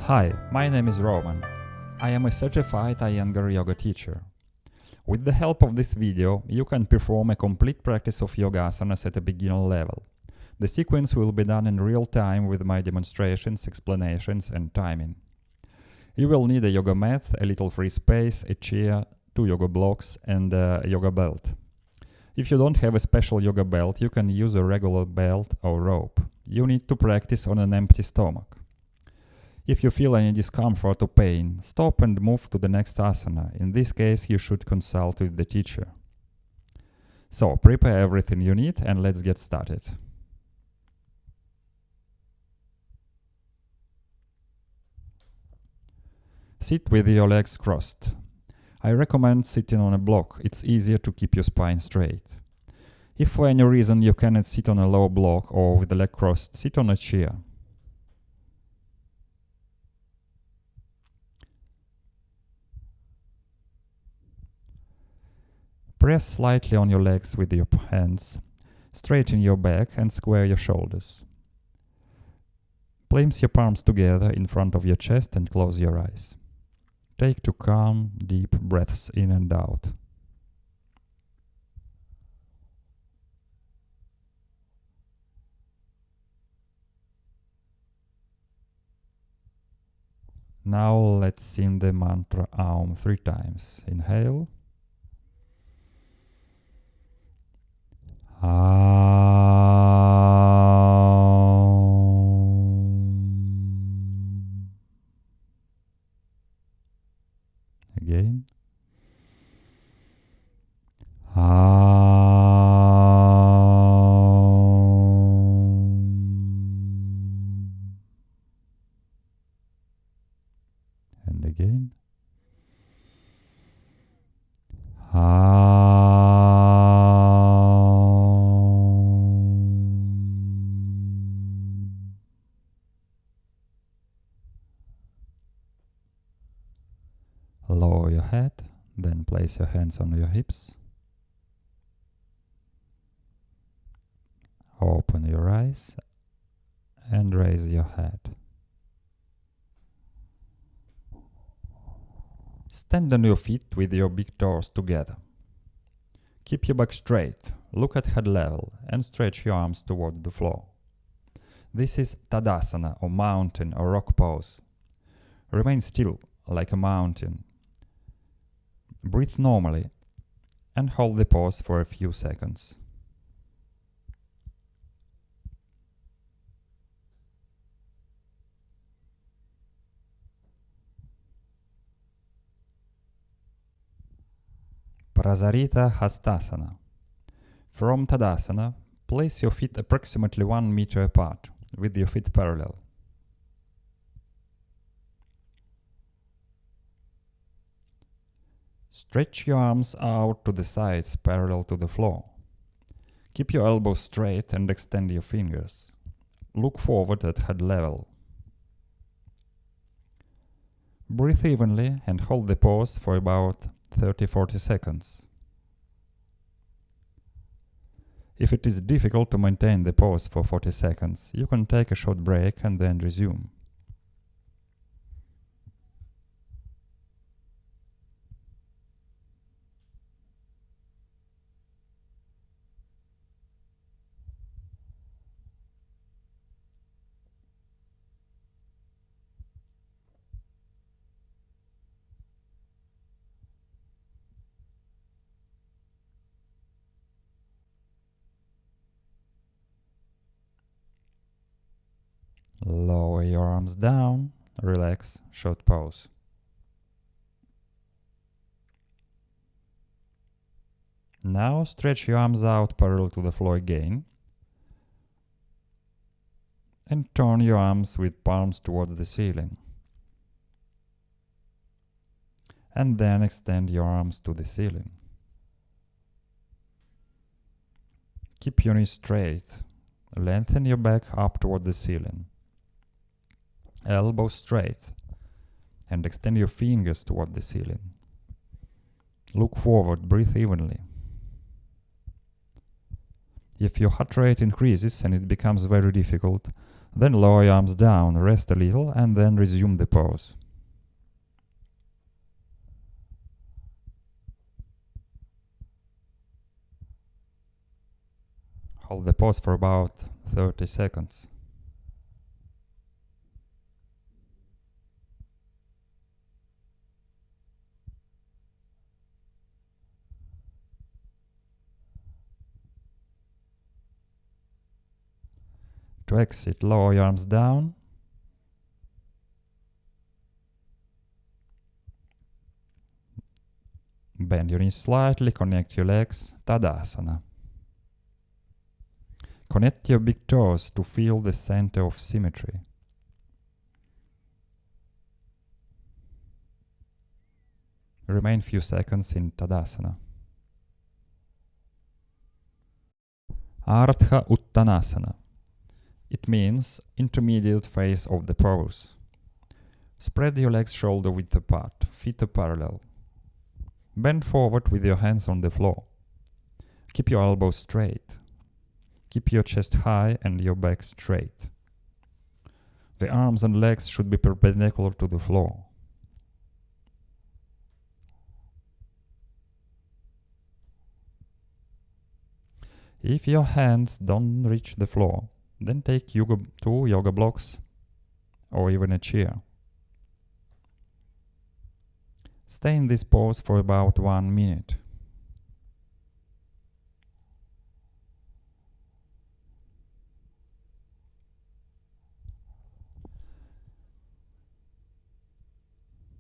Hi, my name is Roman. I am a certified Iyengar Yoga teacher. With the help of this video, you can perform a complete practice of yoga asanas at a beginner level. The sequence will be done in real time with my demonstrations, explanations and timing. You will need a yoga mat, a little free space, a chair, 2 yoga blocks and a yoga belt. If you don't have a special yoga belt, you can use a regular belt or rope. You need to practice on an empty stomach. If you feel any discomfort or pain, stop and move to the next asana. In this case, you should consult with the teacher. So, prepare everything you need and let's get started. Sit with your legs crossed. I recommend sitting on a block. It's easier to keep your spine straight. If for any reason you cannot sit on a low block or with the leg crossed, sit on a chair. Press slightly on your legs with your hands, straighten your back and square your shoulders. Place your palms together in front of your chest and close your eyes. Take 2 calm, deep breaths in and out. Now let's sing the mantra AUM 3 times. Inhale. Again. And again. Lower your head, then place your hands on your hips. Open your eyes and raise your head. Stand on your feet with your big toes together. Keep your back straight, look at head level and stretch your arms toward the floor. This is Tadasana or mountain or rock pose. Remain still like a mountain. Breathe normally and hold the pose for a few seconds. Prasarita Hastasana. From Tadasana, place your feet approximately 1 meter apart, with your feet parallel. Stretch your arms out to the sides parallel to the floor. Keep your elbows straight and extend your fingers. Look forward at head level. Breathe evenly and hold the pose for about 30-40 seconds. If it is difficult to maintain the pose for 40 seconds, you can take a short break and then resume. Lower your arms down, relax, short pause. Now stretch your arms out parallel to the floor again and turn your arms with palms towards the ceiling. And then extend your arms to the ceiling. Keep your knees straight, lengthen your back up toward the ceiling. Elbows straight and extend your fingers toward the ceiling. Look forward, breathe evenly. If your heart rate increases and it becomes very difficult, Then lower your arms down, rest a little, and then resume the pose. Hold the pose for about 30 seconds. To exit, lower your arms down. Bend your knees slightly, connect your legs, Tadasana. Connect your big toes to feel the center of symmetry. Remain few seconds in Tadasana. Ardha Uttanasana. It means intermediate phase of the pose. Spread your legs shoulder width apart, feet are parallel. Bend forward with your hands on the floor. Keep your elbows straight. Keep your chest high and your back straight. The arms and legs should be perpendicular to the floor. If your hands don't reach the floor, then take two yoga blocks or even a chair. Stay in this pose for about 1 minute.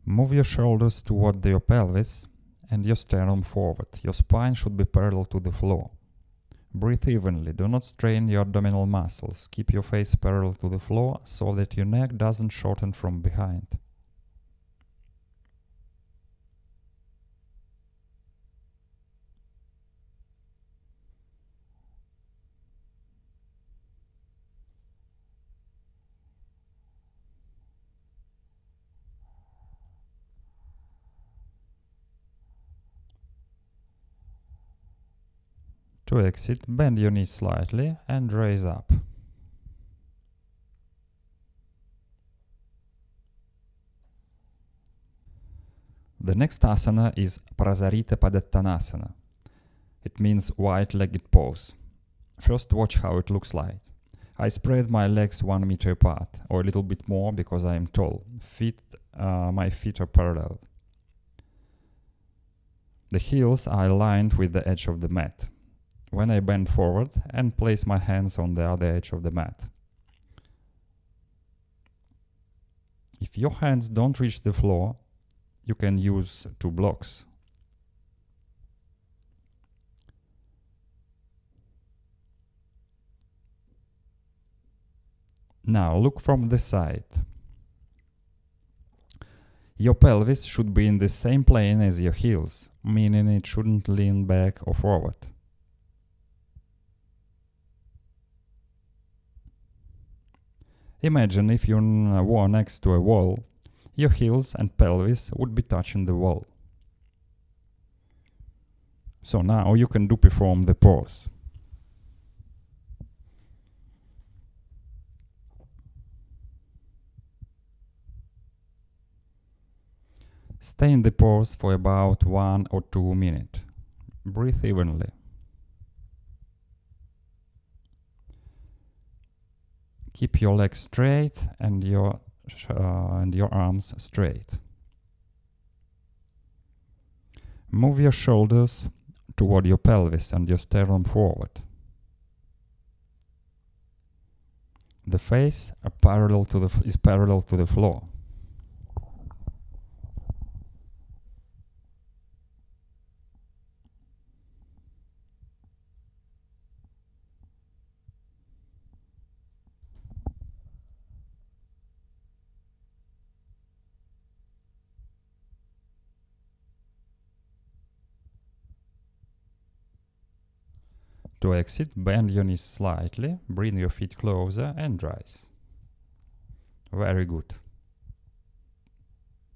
Move your shoulders toward your pelvis and your sternum forward. Your spine should be parallel to the floor. Breathe evenly. Do not strain your abdominal muscles. Keep your face parallel to the floor so that your neck doesn't shorten from behind. To exit, bend your knees slightly and raise up. The next asana is Prasarita Padottanasana. It means wide-legged pose. First, watch how it looks like. I spread my legs 1 meter apart, or a little bit more because I am tall. My feet are parallel. The heels are aligned with the edge of the mat. When I bend forward and place my hands on the other edge of the mat. If your hands don't reach the floor, you can use 2 blocks. Now look from the side. Your pelvis should be in the same plane as your heels, meaning it shouldn't lean back or forward. Imagine if you were next to a wall, your heels and pelvis would be touching the wall. So now you can perform the pose. Stay in the pose for about 1 or 2 minutes. Breathe evenly. Keep your legs straight and your arms straight. Move your shoulders toward your pelvis and your sternum forward. The face is parallel to the floor. To exit, bend your knees slightly, bring your feet closer and rise. Very good.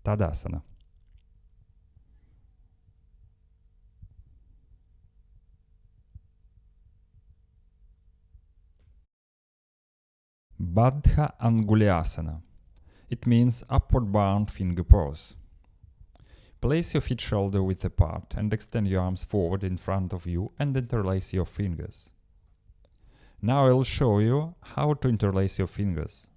Tadasana. Baddha Anguliasana. It means upward bound finger pose. Place your feet shoulder width apart and extend your arms forward in front of you and interlace your fingers. Now I'll show you how to interlace your fingers.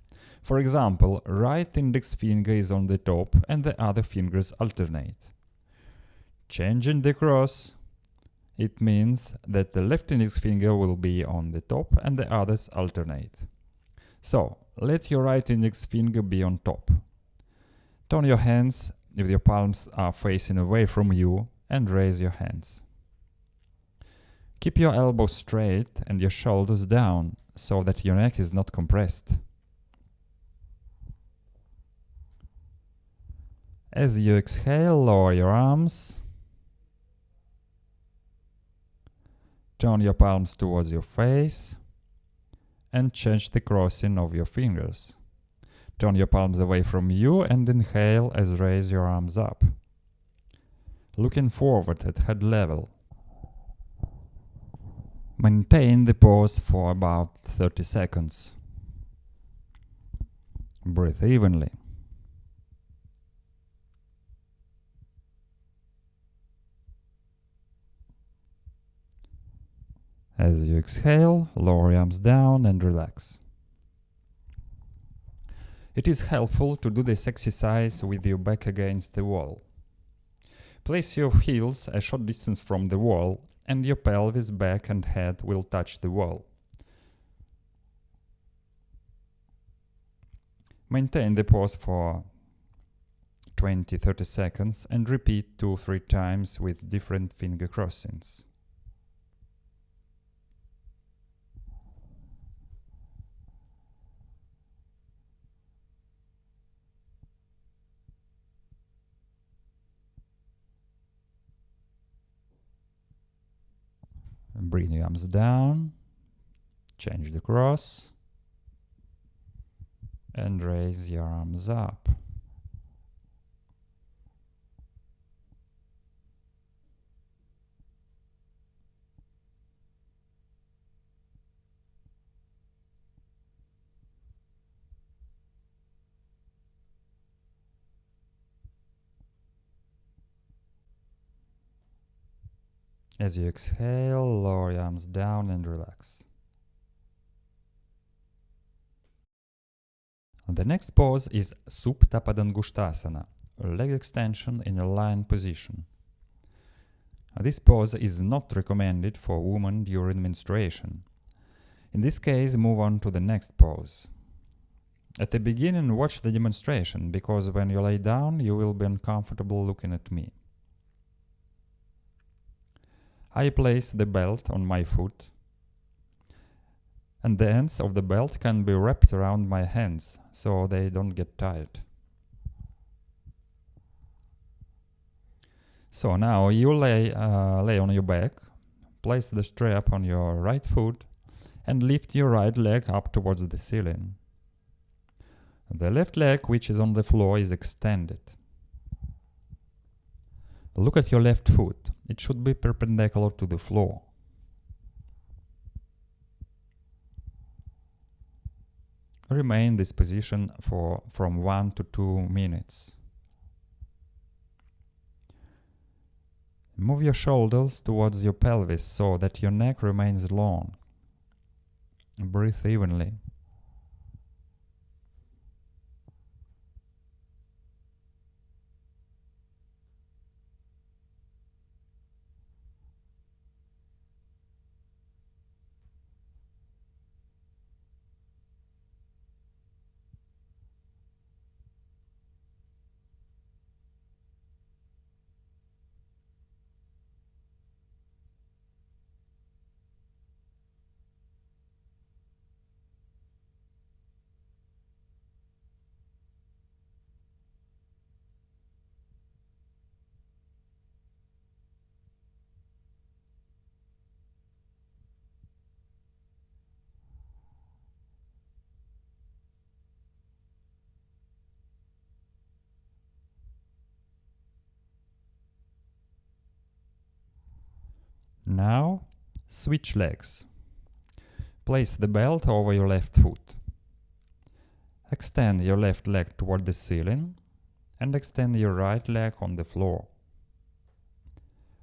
For example, right index finger is on the top and the other fingers alternate. Changing the cross, it means that the left index finger will be on the top and the others alternate. So, let your right index finger be on top. Turn your hands if your palms are facing away from you and raise your hands. Keep your elbows straight and your shoulders down so that your neck is not compressed. As you exhale, lower your arms. Turn your palms towards your face and change the crossing of your fingers. Turn your palms away from you and inhale as raise your arms up. Looking forward at head level. Maintain the pose for about 30 seconds. Breathe evenly. As you exhale, lower your arms down and relax. It is helpful to do this exercise with your back against the wall. Place your heels a short distance from the wall and your pelvis, back and head will touch the wall. Maintain the pose for 20-30 seconds and repeat 2-3 times with different finger crossings. Bring your arms down, change the cross, and raise your arms up. As you exhale, lower your arms down and relax. The next pose is Supta Padangusthasana, a leg extension in a lying position. This pose is not recommended for women during menstruation. In this case, move on to the next pose. At the beginning, watch the demonstration, because when you lay down, you will be uncomfortable looking at me. I place the belt on my foot, and the ends of the belt can be wrapped around my hands, so they don't get tired. So now you lay on your back, place the strap on your right foot, and lift your right leg up towards the ceiling. The left leg, which is on the floor, is extended. Look at your left foot. It should be perpendicular to the floor. Remain in this position from 1 to 2 minutes. Move your shoulders towards your pelvis so that your neck remains long. Breathe evenly. Now, switch legs. Place the belt over your left foot. Extend your left leg toward the ceiling and extend your right leg on the floor.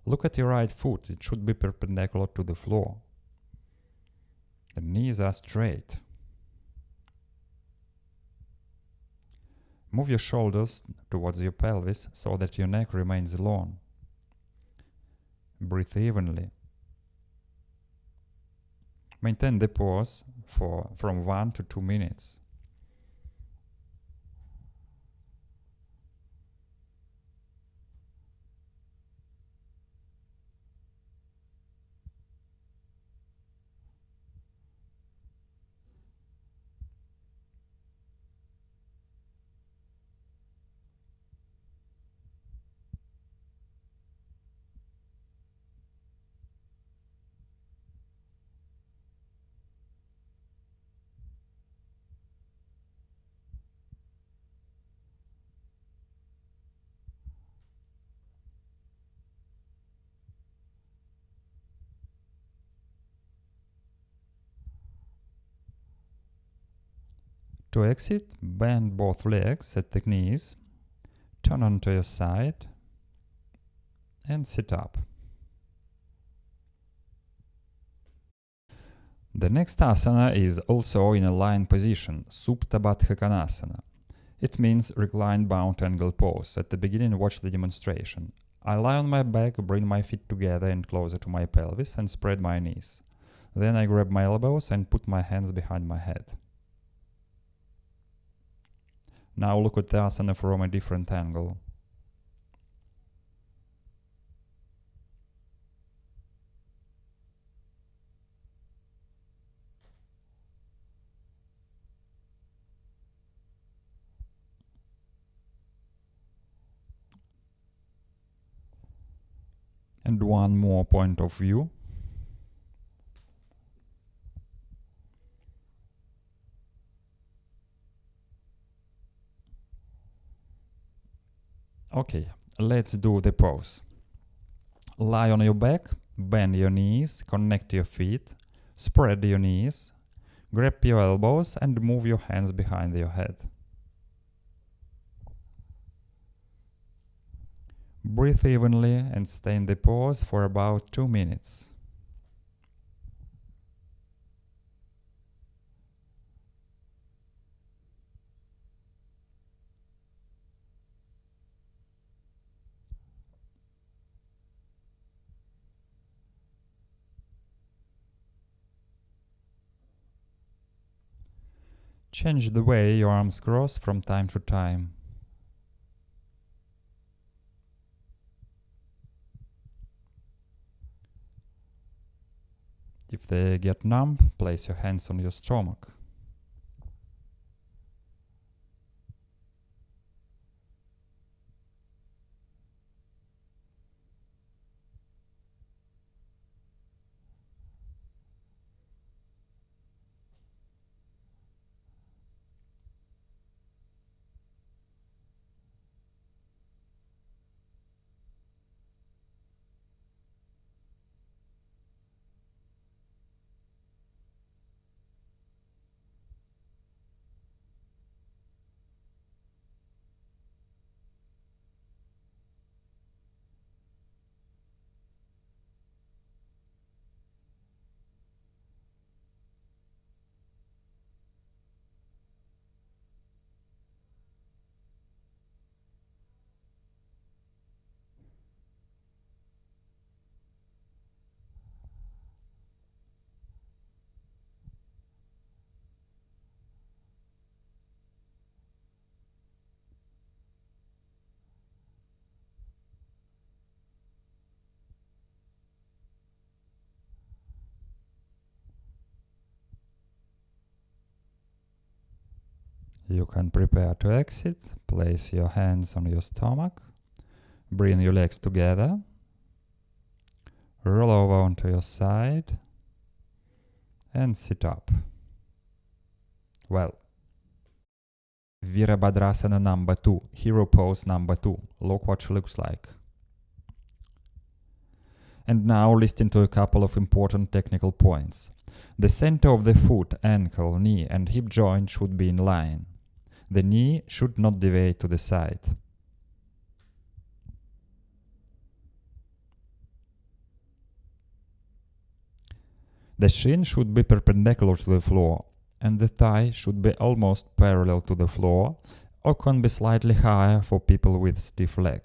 Look at your right foot, it should be perpendicular to the floor. The knees are straight. Move your shoulders towards your pelvis so that your neck remains long. Breathe evenly. Maintain the pause from 1 to 2 minutes. To exit, bend both legs at the knees, turn onto your side, and sit up. The next asana is also in a lying position, Supta Padangusthasana. It means reclined bound angle pose. At the beginning, watch the demonstration. I lie on my back, bring my feet together and closer to my pelvis and spread my knees. Then I grab my elbows and put my hands behind my head. Now look at the asana from a different angle. And one more point of view. Okay, let's do the pose. Lie on your back, bend your knees, connect your feet, spread your knees, grab your elbows and move your hands behind your head. Breathe evenly and stay in the pose for about 2 minutes. Change the way your arms cross from time to time. If they get numb, place your hands on your stomach. You can prepare to exit. Place your hands on your stomach. Bring your legs together. Roll over onto your side. And sit up. Well. Virabhadrasana number 2. Hero pose number 2. Look what she looks like. And now listen to a couple of important technical points. The center of the foot, ankle, knee and hip joint should be in line. The knee should not deviate to the side. The shin should be perpendicular to the floor, and the thigh should be almost parallel to the floor, or can be slightly higher for people with stiff legs.